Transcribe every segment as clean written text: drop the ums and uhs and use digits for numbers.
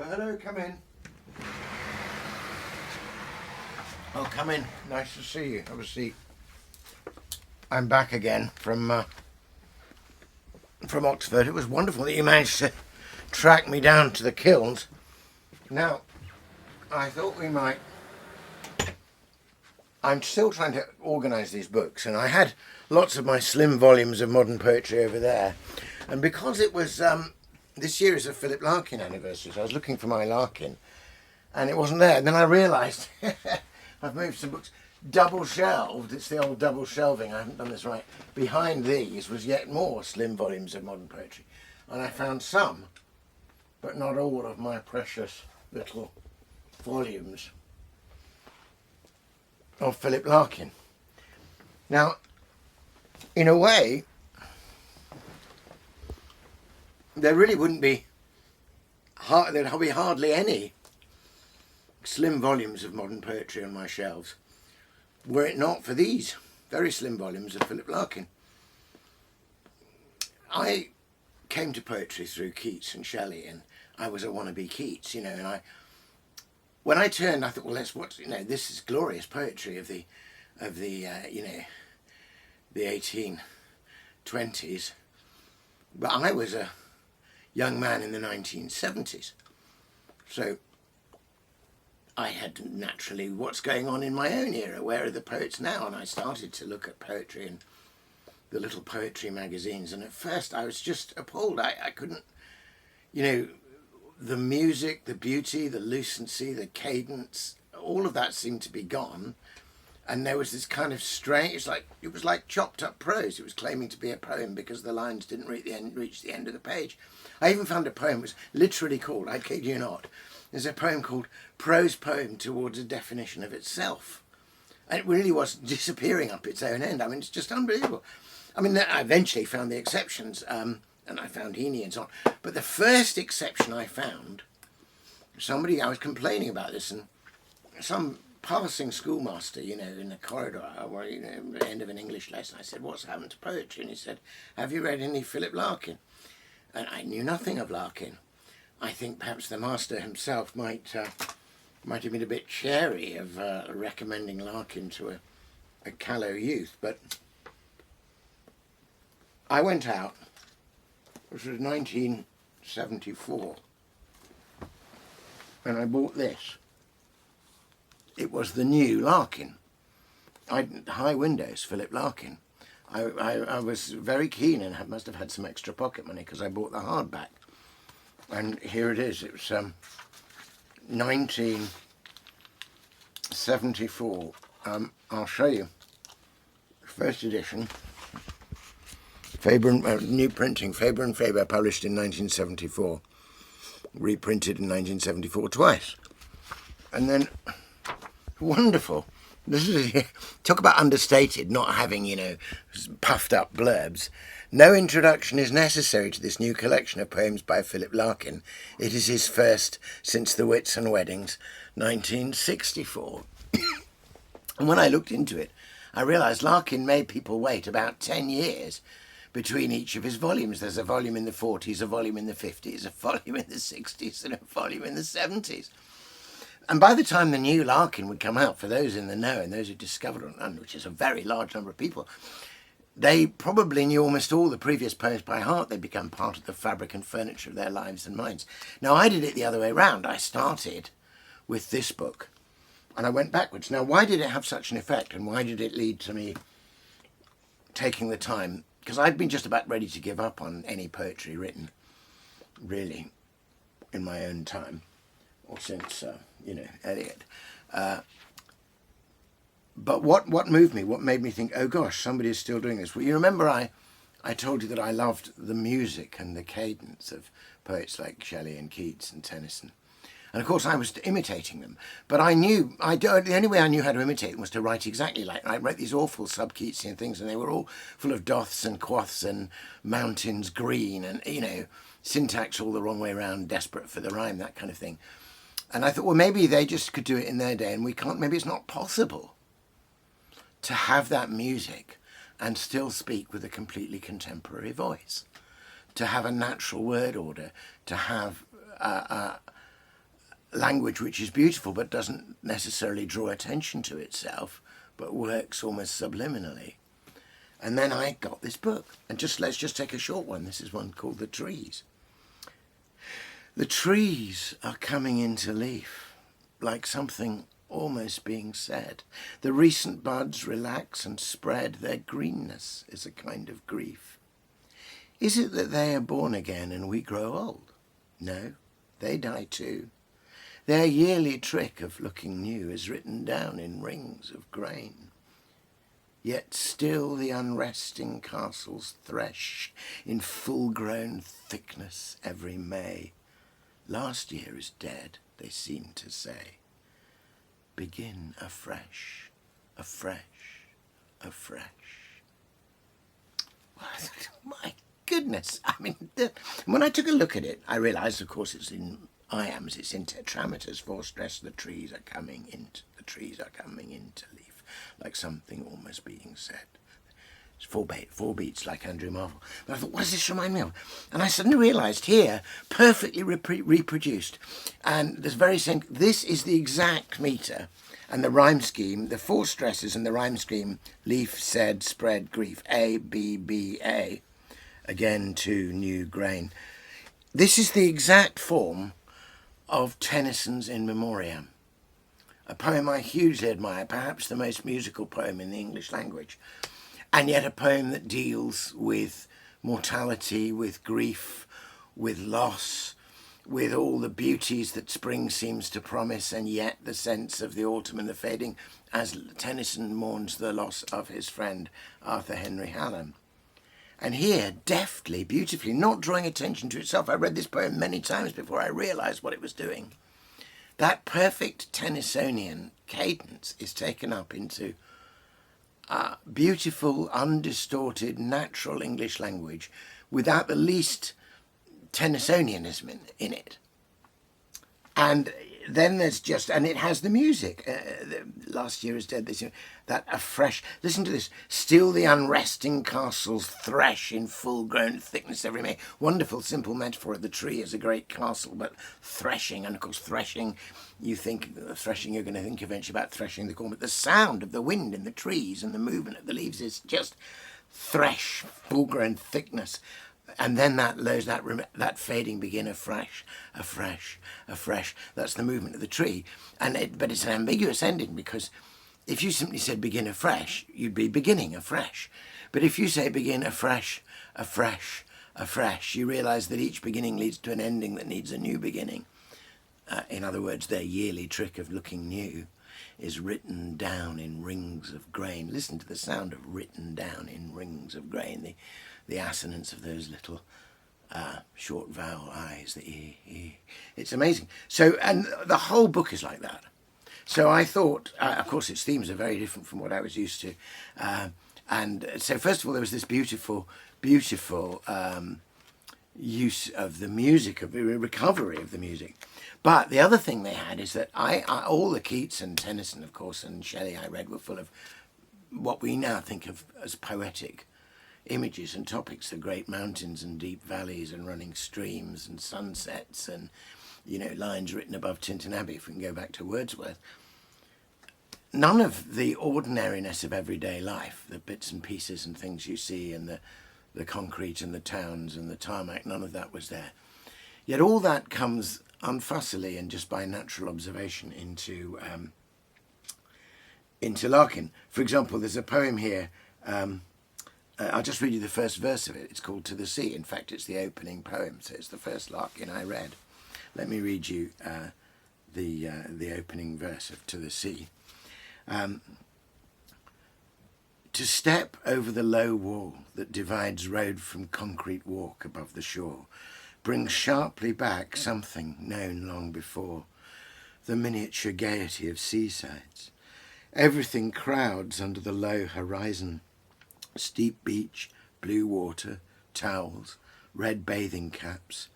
hello, come in. Oh, come in. Nice to see you. Have a seat. I'm back again from Oxford. It was wonderful that you managed to track me down to the kilns. Now, I thought we might... I'm still trying to organise these books, and I had lots of my slim volumes of modern poetry over there. And because it was... this year is a Philip Larkin anniversary, so I was looking for my Larkin, and it wasn't there. And then I realised I've moved some books double shelved. It's the old double shelving. I haven't done this right. Behind these was yet more slim volumes of modern poetry, and I found some, but not all, of my precious little volumes of Philip Larkin. Now, in a way, there really wouldn't be, there'd be hardly any slim volumes of modern poetry on my shelves were it not for these very slim volumes of Philip Larkin. I came to poetry through Keats and Shelley, and I was a wannabe Keats, you know, and when I turned, I thought, well, this is glorious poetry of the you know, the 1820s, but I was a young man in the 1970s, so I had naturally what's going on in my own era, where are the poets now? And I started to look at poetry in the little poetry magazines, and at first I was just appalled. I couldn't, you know, the music, the beauty, the lucency, the cadence, all of that seemed to be gone, and there was this kind of strange, it was like chopped up prose. It was claiming to be a poem because the lines didn't reach the end of the page. I even found a poem that was literally called, I kid you not, there's a poem called Prose Poem Towards a Definition of Itself. And it really was disappearing up its own end. I mean, it's just unbelievable. I mean, I eventually found the exceptions, and I found Heaney and so on. But the first exception I found, I was complaining about this, and some passing schoolmaster, you know, in the corridor, or, you know, at the end of an English lesson, I said, what's happened to poetry? And he said, have you read any Philip Larkin? And I knew nothing of Larkin. I think perhaps the master himself might have been a bit chary of recommending Larkin to a callow youth. But I went out, which was 1974, and I bought this. It was the new Larkin. High Windows, Philip Larkin. I was very keen and must have had some extra pocket money because I bought the hardback. And here it is. It was 1974. I'll show you. First edition. Faber, new printing. Faber and Faber, published in 1974. Reprinted in 1974 twice. And then, wonderful. This is, talk about understated, not having, you know, puffed up blurbs. No introduction is necessary to this new collection of poems by Philip Larkin. It is his first since the Whitsun Weddings, 1964. And when I looked into it, I realised Larkin made people wait about 10 years between each of his volumes. There's a volume in the 40s, a volume in the 50s, a volume in the 60s, and a volume in the 70s. And by the time the new Larkin would come out, for those in the know and those who discovered it, which is a very large number of people, they probably knew almost all the previous poems by heart. They become part of the fabric and furniture of their lives and minds. Now, I did it the other way around. I started with this book, and I went backwards. Now, why did it have such an effect, and why did it lead to me taking the time? Because I'd been just about ready to give up on any poetry written, really, in my own time, or since, you know, Eliot. But what moved me, what made me think, oh gosh, somebody is still doing this? Well, you remember I told you that I loved the music and the cadence of poets like Shelley and Keats and Tennyson. And of course I was imitating them. But I knew, the only way I knew how to imitate them was to write exactly like them. I wrote these awful sub-Keatsian things, and they were all full of doths and quoths and mountains green and, you know, syntax all the wrong way around, desperate for the rhyme, that kind of thing. And I thought, well, maybe they just could do it in their day, and we can't, maybe it's not possible to have that music and still speak with a completely contemporary voice, to have a natural word order, to have language which is beautiful but doesn't necessarily draw attention to itself, but works almost subliminally. And then I got this book. And let's just take a short one. This is one called The Trees. The trees are coming into leaf, like something almost being said. The recent buds relax and spread. Their greenness is a kind of grief. Is it that they are born again and we grow old? No, they die too. Their yearly trick of looking new is written down in rings of grain. Yet still the unresting castles thresh in full-grown thickness every May. Last year is dead, they seem to say. Begin afresh, afresh, afresh. My goodness. I mean, when I took a look at it, I realised, of course, it's in iambs, it's in tetrameters, 4 stress, the trees are coming into leaf, like something almost being said. It's 4 beats like Andrew Marvell. But I thought, what does this remind me of? And I suddenly realised here, perfectly reproduced. And this very same, this is the exact metre and the rhyme scheme, the 4 stresses and the rhyme scheme, leaf, said, spread, grief, A, B, B, A, again to new grain. This is the exact form of Tennyson's In Memoriam, a poem I hugely admire, perhaps the most musical poem in the English language, and yet a poem that deals with mortality, with grief, with loss, with all the beauties that spring seems to promise, and yet the sense of the autumn and the fading, as Tennyson mourns the loss of his friend Arthur Henry Hallam. And here, deftly, beautifully, not drawing attention to itself. I read this poem many times before I realised what it was doing. That perfect Tennysonian cadence is taken up into beautiful, undistorted, natural English language without the least Tennysonianism in it. And then there's just, and it has the music. Last year is dead, this year, that afresh. Listen to this. Still the unresting castles thresh in full-grown thickness every May. Wonderful, simple metaphor of the tree as a great castle, but threshing, and of course threshing, you think threshing, you're going to think eventually about threshing the corn, but the sound of the wind in the trees and the movement of the leaves is just thresh, full-grown thickness. And then that fading begin afresh, afresh, afresh. That's the movement of the tree. But it's an ambiguous ending, because if you simply said begin afresh, you'd be beginning afresh. But if you say begin afresh, afresh, afresh, you realise that each beginning leads to an ending that needs a new beginning. In other words, their yearly trick of looking new is written down in rings of grain. Listen to the sound of written down in rings of grain. The assonance of those little short vowel I's, the E. It's amazing. So, and the whole book is like that. So I thought, of course, its themes are very different from what I was used to. And so, first of all, there was this beautiful, beautiful use of the music, of the recovery of the music. But the other thing they had is that all the Keats and Tennyson, of course, and Shelley I read were full of what we now think of as poetic images and topics, the great mountains and deep valleys and running streams and sunsets and, lines written above Tintern Abbey, if we can go back to Wordsworth. None of the ordinariness of everyday life, the bits and pieces and things you see and the concrete and the towns and the tarmac, none of that was there. Yet all that comes unfussily and just by natural observation into Larkin. For example, there's a poem here. I'll just read you the first verse of it. It's called To the Sea. In fact, it's the opening poem, so it's the first Larkin I read. Let me read you the opening verse of To the Sea. To step over the low wall that divides road from concrete walk above the shore brings sharply back something known long before, the miniature gaiety of seasides. Everything crowds under the low horizon. Steep beach, blue water, towels, red bathing caps,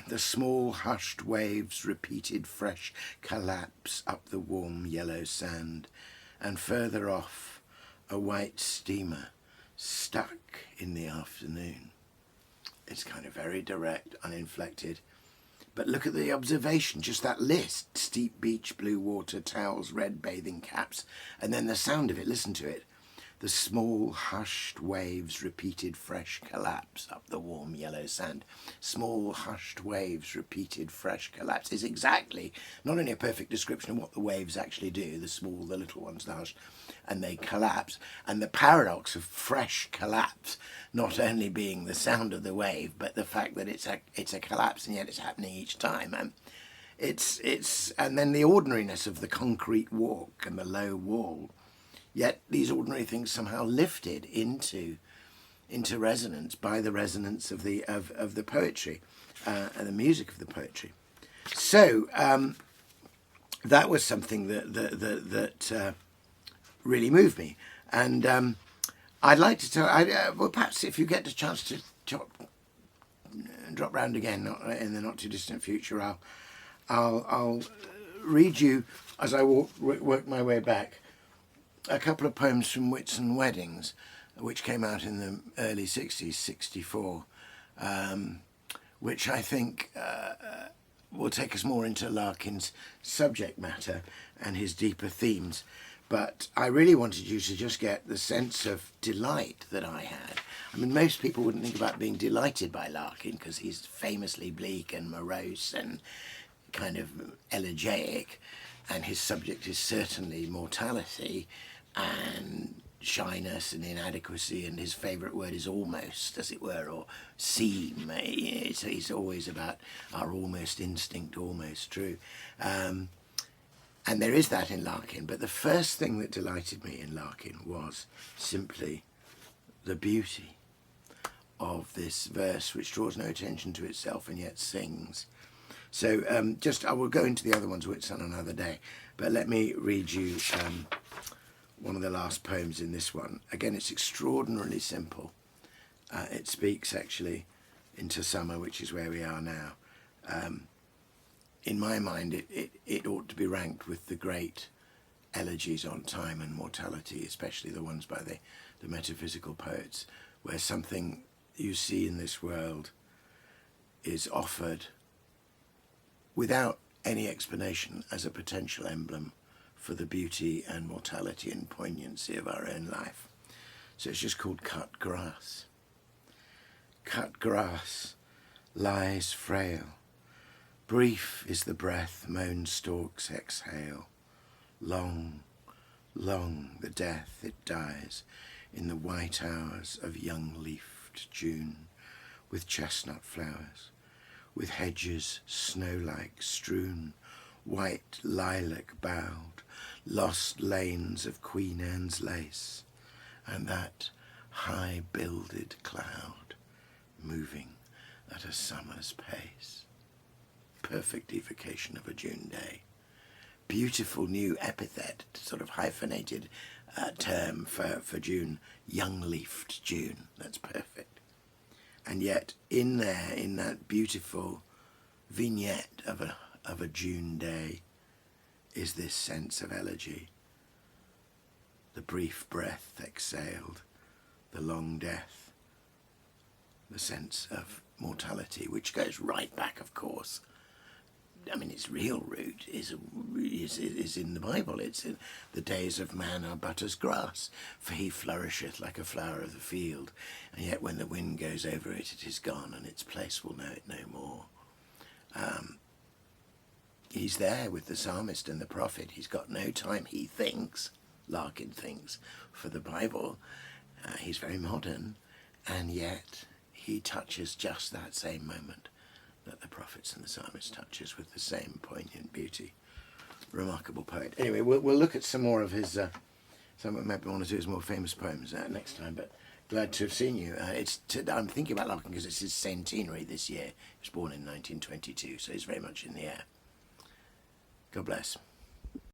the small hushed waves' repeated fresh collapse up the warm yellow sand, and further off, a white steamer stuck in the afternoon. It's kind of very direct, uninflected, But look at the observation, just that list: steep beach, blue water, towels, red bathing caps, and then the sound of it, listen to it. The small hushed waves repeated fresh collapse up the warm yellow sand. Small hushed waves repeated fresh collapse is exactly not only a perfect description of what the waves actually do, the small, the little ones, the hushed, and they collapse, and the paradox of fresh collapse not only being the sound of the wave, but the fact that it's a collapse and yet it's happening each time. And and then the ordinariness of the concrete walk and the low wall. Yet these ordinary things somehow lifted into resonance by the resonance of the poetry and the music of the poetry. So that was something that really moved me, and I'd like to tell. Well, perhaps if you get the chance to drop round again in the not too distant future, I'll read you as I work my way back a couple of poems from Whitsun Weddings, which came out in the early 60s, 64, which I think will take us more into Larkin's subject matter and his deeper themes. But I really wanted you to just get the sense of delight that I had. I mean, most people wouldn't think about being delighted by Larkin because he's famously bleak and morose and kind of elegiac, and his subject is certainly mortality and shyness and inadequacy, and his favourite word is almost, as it were, or seem. He's always about our almost instinct, almost true. And there is that in Larkin, but the first thing that delighted me in Larkin was simply the beauty of this verse, which draws no attention to itself and yet sings. So I will go into the other ones, which on another day, but let me read you one of the last poems in this one. Again, it's extraordinarily simple. It speaks actually into summer, which is where we are now. In my mind, it ought to be ranked with the great elegies on time and mortality, especially the ones by the metaphysical poets, where something you see in this world is offered without any explanation as a potential emblem for the beauty and mortality and poignancy of our own life. So it's just called Cut Grass. Cut grass lies frail. Brief is the breath mown stalks exhale. Long, long the death it dies in the white hours of young-leafed June, with chestnut flowers, with hedges snow-like strewn, white lilac bowed, lost lanes of Queen Anne's lace, and that high-builded cloud moving at a summer's pace. Perfect evocation of a June day. Beautiful new epithet, sort of hyphenated term for June, young-leafed June. That's perfect. And yet in there, in that beautiful vignette of a June day, is this sense of elegy. The brief breath exhaled, the long death, the sense of mortality, which goes right back, of course. I mean, its real root is in the Bible. It's in the days of man are but as grass, for he flourisheth like a flower of the field, and yet when the wind goes over it, it is gone, and its place will know it no more. He's there with the psalmist and the prophet. He's got no time, he thinks, Larkin thinks, for the Bible. He's very modern, and yet he touches just that same moment that the prophets and the psalmist touches with the same poignant beauty. Remarkable poet. Anyway, we'll look at some more of his, maybe one or two of his more famous poems next time, but glad to have seen you. I'm thinking about Larkin because it's his centenary this year. He was born in 1922, so he's very much in the air. God bless.